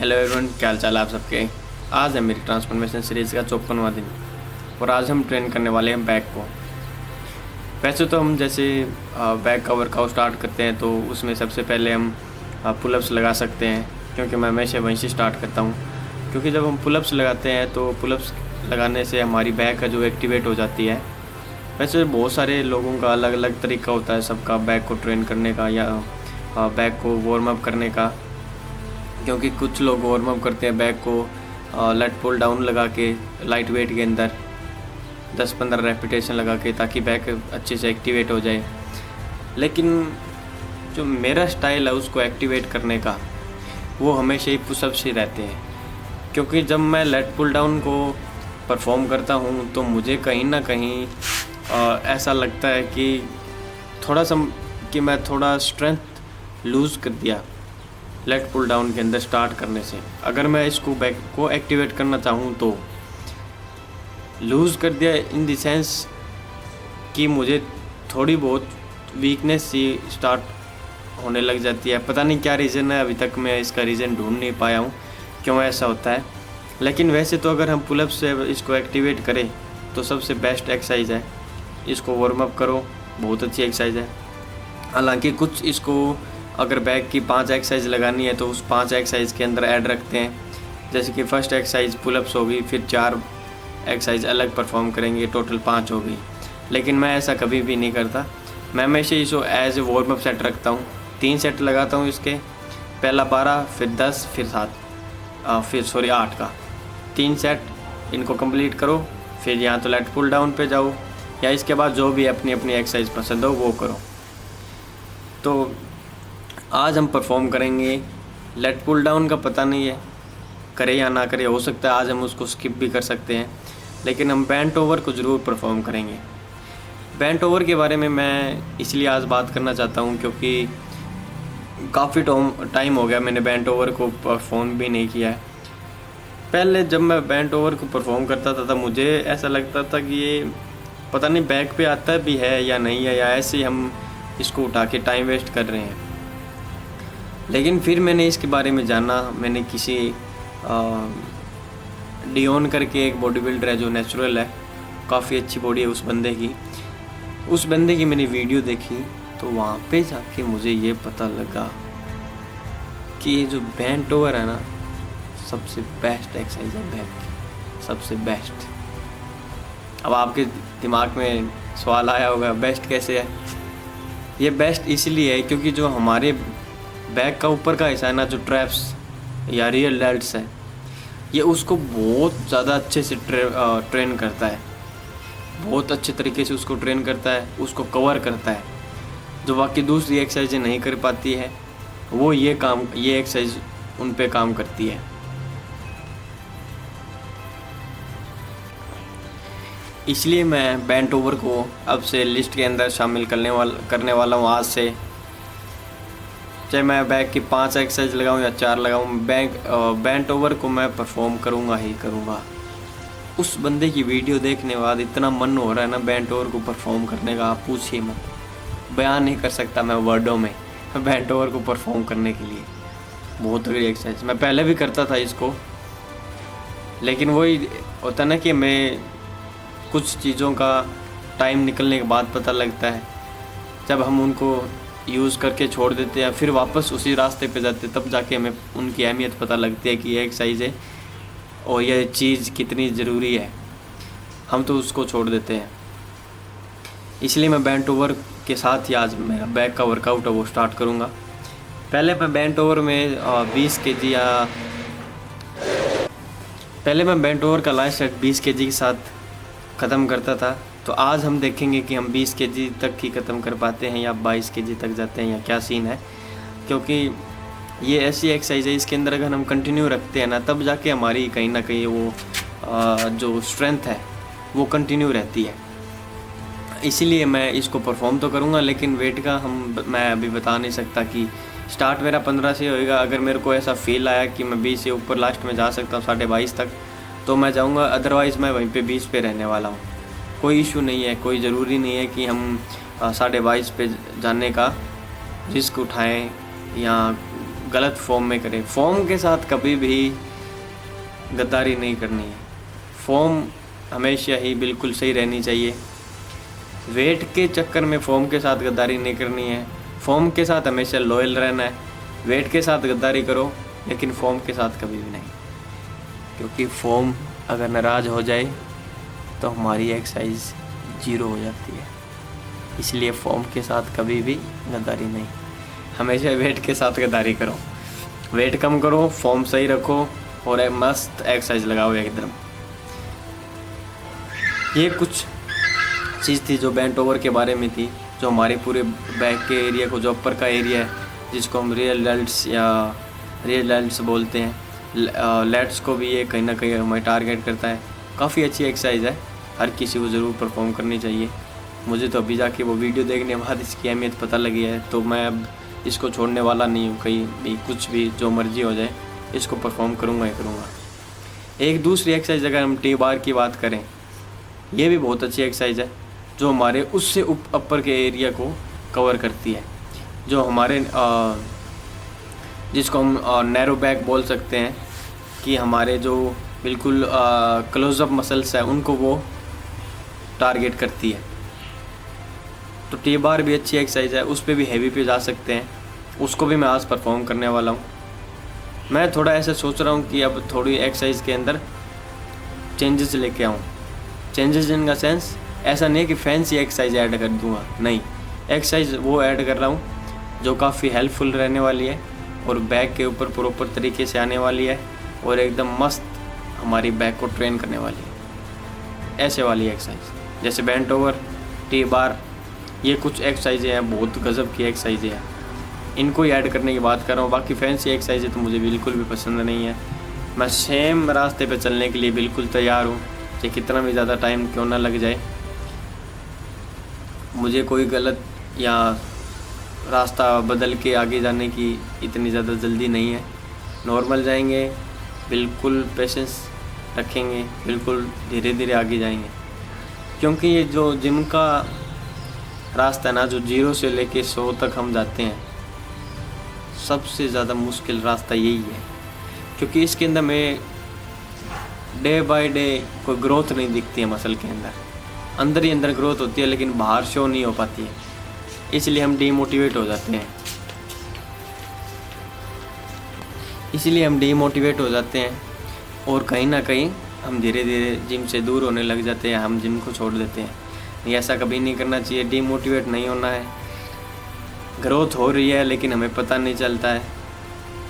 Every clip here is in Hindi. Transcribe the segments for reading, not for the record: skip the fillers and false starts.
हेलो एवरीवन, क्या हाल चाल आप सबके। आज है मेरी ट्रांसफॉर्मेशन सीरीज़ का 54वां दिन और आज हम ट्रेन करने वाले हैं बैक को। वैसे तो हम जैसे बैक का वर्कआउट स्टार्ट करते हैं तो उसमें सबसे पहले हम पुलअप्स लगा सकते हैं, क्योंकि मैं हमेशा वहीं से स्टार्ट करता हूँ। क्योंकि जब हम पुलअप्स लगाते हैं तो पुलअप्स लगाने से हमारी बैक का जो एक्टिवेट हो जाती है। वैसे बहुत सारे लोगों का अलग अलग तरीका होता है सबका बैक को ट्रेन करने का या बैक को वार्म अप करने का। क्योंकि कुछ लोग वार्म अप करते हैं बैक को लेट पुल डाउन लगा के लाइट वेट के अंदर 10-15 रेपिटेशन लगा के, ताकि बैक अच्छे से एक्टिवेट हो जाए। लेकिन जो मेरा स्टाइल है उसको एक्टिवेट करने का, वो हमेशा ही पुशअप्स ही रहते हैं। क्योंकि जब मैं लेट पुल डाउन को परफॉर्म करता हूँ तो मुझे कहीं ना कहीं ऐसा लगता है कि मैं थोड़ा स्ट्रेंथ लूज़ कर दिया लेट पुल डाउन के अंदर स्टार्ट करने से। अगर मैं इसको बैक को एक्टिवेट करना चाहूँ तो लूज़ कर दिया इन द सेंस कि मुझे थोड़ी बहुत वीकनेस सी स्टार्ट होने लग जाती है। पता नहीं क्या रीज़न है, अभी तक मैं इसका रीज़न ढूंढ नहीं पाया हूँ क्यों ऐसा होता है। लेकिन वैसे तो अगर हम पुलअप से इसको एक्टिवेट करें तो सबसे बेस्ट एक्सरसाइज है, इसको वार्म अप करो, बहुत अच्छी एक्सरसाइज है। हालांकि कुछ इसको अगर बैक की 5 एक्सरसाइज लगानी है तो उस 5 एक्सरसाइज के अंदर ऐड रखते हैं। जैसे कि फर्स्ट एक्सरसाइज पुलअप्स होगी, फिर 4 एक्सरसाइज अलग परफॉर्म करेंगे, टोटल 5 होगी। लेकिन मैं ऐसा कभी भी नहीं करता, मैं हमेशा इसको as a warm up set रखता हूँ। 3 सेट लगाता हूँ इसके, पहला 12, फिर 10, फिर 8 का 3 सेट इनको कंप्लीट करो। फिर यहाँ तो लेट पुल डाउन पे जाओ या इसके बाद जो भी अपनी अपनी एक्सरसाइज पसंद हो वो करो। तो आज हम परफॉर्म करेंगे लेट पुल डाउन का, पता नहीं है करे या ना करे, हो सकता है आज हम उसको स्किप भी कर सकते हैं। लेकिन हम बेंट ओवर को ज़रूर परफॉर्म करेंगे। बेंट ओवर के बारे में मैं इसलिए आज बात करना चाहता हूँ क्योंकि काफ़ी टाइम हो गया मैंने बेंट ओवर को परफॉर्म भी नहीं किया है। पहले जब मैं बेंट ओवर को परफॉर्म करता था मुझे ऐसा लगता था कि ये पता नहीं बैक पे आता भी है या नहीं है, या ऐसे ही हम इसको उठा के टाइम वेस्ट कर रहे हैं। लेकिन फिर मैंने इसके बारे में जाना, मैंने किसी डियोन करके एक बॉडी बिल्डर है जो नेचुरल है, काफ़ी अच्छी बॉडी है उस बंदे की मैंने वीडियो देखी। तो वहाँ पे जाके मुझे ये पता लगा कि ये जो बेंट ओवर है ना, सबसे बेस्ट एक्सरसाइज है बैक की, सबसे बेस्ट। अब आपके दिमाग में सवाल आया होगा बेस्ट कैसे है। ये बेस्ट इसलिए है क्योंकि जो हमारे बैक का ऊपर का हिस्सा है ना, जो ट्रैप्स या रियल डेल्ट्स है, ये उसको बहुत ज़्यादा अच्छे से ट्रेन करता है, बहुत अच्छे तरीके से उसको ट्रेन करता है, उसको कवर करता है। जो बाकी दूसरी एक्सरसाइजें नहीं कर पाती है वो ये एक्सरसाइज उन पे काम करती है। इसलिए मैं बेंट ओवर को अब से लिस्ट के अंदर शामिल करने वाला हूँ। आज से चाहे मैं बैक की 5 एक्सरसाइज लगाऊँ या 4 लगाऊँ, बेंट ओवर को मैं परफॉर्म करूँगा ही करूँगा। उस बंदे की वीडियो देखने के बाद इतना मन हो रहा है ना बेंट ओवर को परफॉर्म करने का, आप पूछिए मत, बयान नहीं कर सकता मैं वर्डों में बेंट ओवर को परफॉर्म करने के लिए। बहुत तगड़ी एक्सरसाइज, मैं पहले भी करता था इसको, लेकिन वही होता ना कि मैं कुछ चीज़ों का टाइम निकलने के बाद पता लगता है, जब हम उनको यूज़ करके छोड़ देते हैं फिर वापस उसी रास्ते पे जाते हैं, तब जाके हमें उनकी अहमियत पता लगती है कि ये एक्सरसाइज है और यह चीज़ कितनी ज़रूरी है। हम तो उसको छोड़ देते हैं। इसलिए मैं बेंट ओवर के साथ ही आज मेरा बैक का वर्कआउट है वो स्टार्ट करूँगा। पहले मैं बेंट ओवर में 20 kg या पहले मैं बेंट ओवर का लास्ट सेट 20 kg के साथ ख़त्म करता था। तो आज हम देखेंगे कि हम 20 kg तक ही ख़त्म कर पाते हैं या 22 kg तक जाते हैं या क्या सीन है। क्योंकि ये ऐसी एक्सरसाइज है, इसके अंदर अगर हम कंटिन्यू रखते हैं ना, तब जाके हमारी कहीं ना कहीं वो जो स्ट्रेंथ है वो कंटिन्यू रहती है। इसीलिए मैं इसको परफॉर्म तो करूँगा, लेकिन वेट का मैं अभी बता नहीं सकता कि स्टार्ट मेरा 15 से होएगा। अगर मेरे को ऐसा फील आया कि मैं 20 से ऊपर लास्ट में जा सकता हूँ 22.5 तक, तो मैं जाऊँगा, अदरवाइज़ मैं वहीं पे 20 पे रहने वाला हूँ। कोई इशू नहीं है, कोई ज़रूरी नहीं है कि हम 22.5 पे जाने का रिस्क उठाएं या गलत फॉर्म में करें। फॉर्म के साथ कभी भी गद्दारी नहीं करनी है। फॉर्म हमेशा ही बिल्कुल सही रहनी चाहिए। वेट के चक्कर में फॉर्म के साथ गद्दारी नहीं करनी है। फॉर्म के साथ हमेशा लॉयल रहना है। वेट के साथ गद्दारी करो लेकिन फॉर्म के साथ कभी भी नहीं, क्योंकि फॉर्म अगर नाराज़ हो जाए तो हमारी एक्सरसाइज जीरो हो जाती है। इसलिए फॉर्म के साथ कभी भी गद्दारी नहीं, हमेशा वेट के साथ गद्दारी करो। वेट कम करो, फॉर्म सही रखो और एक मस्त एक्सरसाइज लगाओ एकदम। ये कुछ चीज़ थी जो बेंट ओवर के बारे में थी, जो हमारे पूरे बैक के एरिया को, जो अपर का एरिया है जिसको हम रियल डेल्ट्स या रियल डेल्ट्स बोलते हैं, लेट्स को भी ये कहीं ना कहीं हमें टारगेट करता है। काफ़ी अच्छी एक्सरसाइज है, हर किसी को ज़रूर परफॉर्म करनी चाहिए। मुझे तो अभी जाके वो वीडियो देखने के बाद इसकी अहमियत पता लगी है, तो मैं अब इसको छोड़ने वाला नहीं हूँ। कहीं भी कुछ भी जो मर्जी हो जाए इसको परफॉर्म करूँगा ही करूँगा। एक दूसरी एक्सरसाइज अगर हम टी बार की बात करें, ये भी बहुत अच्छी एक्सरसाइज है जो हमारे उससे अपर के एरिया को कवर करती है, जो हमारे जिसको हम नैरो बैक बोल सकते हैं, कि हमारे जो बिल्कुल क्लोजअप मसल्स हैं उनको वो टारगेट करती है। तो टी बार भी अच्छी एक्सरसाइज है, उस पर भी हैवी पे जा सकते हैं, उसको भी मैं आज परफॉर्म करने वाला हूँ। मैं थोड़ा ऐसा सोच रहा हूँ कि अब थोड़ी एक्सरसाइज के अंदर चेंजेस लेके आऊँ। चेंजेस इन का सेंस ऐसा नहीं कि फैंसी एक्सरसाइज ऐड कर दूँगा, नहीं, एक्सरसाइज वो ऐड कर रहा हूँ जो काफ़ी हेल्पफुल रहने वाली है और बैक के ऊपर प्रॉपर तरीके से आने वाली है और एकदम मस्त हमारी बैक को ट्रेन करने वाली है। ऐसे वाली एक्सरसाइज जैसे बेंट ओवर, टी बार, ये कुछ एक्सरसाइजें हैं, बहुत गज़ब की एक्सरसाइजें हैं, इनको ही ऐड करने की बात कर रहा हूँ। बाकी फैंसी एक्सरसाइजें तो मुझे बिल्कुल भी पसंद नहीं है। मैं सेम रास्ते पे चलने के लिए बिल्कुल तैयार हूँ, चाहे कितना भी ज़्यादा टाइम क्यों ना लग जाए। मुझे कोई गलत या रास्ता बदल के आगे जाने की इतनी ज़्यादा जल्दी नहीं है। नॉर्मल जाएंगे, बिल्कुल पेशेंस रखेंगे, बिल्कुल धीरे धीरे आगे जाएंगे, क्योंकि ये जो जिम का रास्ता है ना, जो 0 से लेके 100 तक हम जाते हैं, सबसे ज़्यादा मुश्किल रास्ता यही है, क्योंकि इसके अंदर में डे बाय डे कोई ग्रोथ नहीं दिखती है। मसल के अंदर ही अंदर ग्रोथ होती है लेकिन बाहर शो नहीं हो पाती है, इसलिए हम डीमोटिवेट हो जाते हैं और कहीं ना कहीं हम धीरे धीरे जिम से दूर होने लग जाते हैं, हम जिम को छोड़ देते हैं। नहीं, ऐसा कभी नहीं करना चाहिए, डीमोटिवेट नहीं होना है। ग्रोथ हो रही है लेकिन हमें पता नहीं चलता है,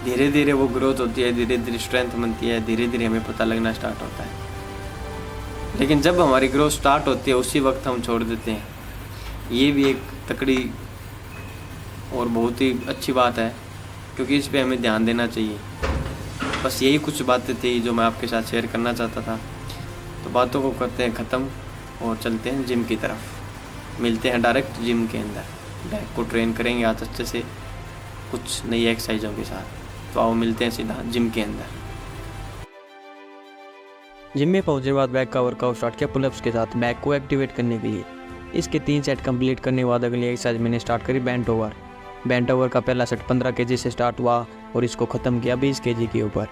धीरे धीरे वो ग्रोथ होती है, धीरे धीरे स्ट्रेंथ बनती है, धीरे धीरे हमें पता लगना स्टार्ट होता है। लेकिन जब हमारी ग्रोथ स्टार्ट होती है उसी वक्त हम छोड़ देते हैं। ये भी एक तकड़ी और बहुत ही अच्छी बात है, क्योंकि इस पे हमें ध्यान देना चाहिए। बस यही कुछ बातें थी जो मैं आपके साथ शेयर करना चाहता था। तो बातों को करते हैं ख़त्म और चलते हैं जिम की तरफ। मिलते हैं डायरेक्ट जिम के अंदर, बैक को ट्रेन करेंगे आज अच्छे से कुछ नई एक्सरसाइजों के साथ। तो आओ मिलते हैं सीधा जिम के अंदर। जिम में पहुंचने के बाद बैक का वर्कआउट स्टार्ट किया पुलअप्स के साथ बैक को एक्टिवेट करने के लिए। इसके 3 सेट कंप्लीट करने के बाद अगली एक्सरसाइज मैंने स्टार्ट करी बेंट ओवर। बेंट ओवर का पहला सेट 15 kg से स्टार्ट हुआ और इसको ख़त्म किया 20 kg के ऊपर।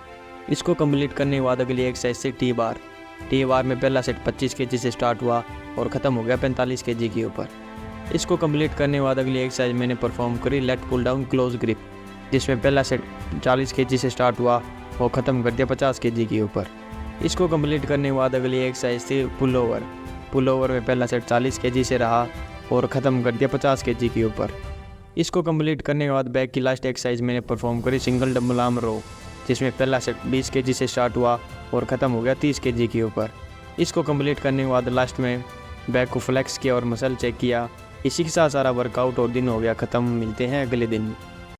इसको कंप्लीट करने के बाद अगली एक्सरसाइज से टी बार। टी बार में पहला सेट 25 kg से स्टार्ट हुआ और ख़त्म हो गया 45 kg के ऊपर। इसको कंप्लीट करने के बाद अगली एक्सरसाइज मैंने परफॉर्म करी lat pull down close grip, जिसमें पहला सेट 40 kg से स्टार्ट हुआ और ख़त्म कर दिया 50 kg के ऊपर। इसको कंप्लीट करने के बाद अगली एक्सरसाइज थी पुल ओवर। पुल ओवर में पहला सेट 40 kg से रहा और ख़त्म कर दिया 50 kg के ऊपर। इसको कंप्लीट करने के बाद बैक की लास्ट एक्सरसाइज मैंने परफॉर्म करी सिंगल डबल आर्म रो, जिसमें पहला सेट 20 kg से स्टार्ट हुआ और ख़त्म हो गया 30 kg के ऊपर। इसको कंप्लीट करने के बाद लास्ट में बैक को फ्लेक्स किया और मसल चेक किया। इसी के साथ सारा वर्कआउट और दिन हो गया ख़त्म। मिलते हैं अगले दिन।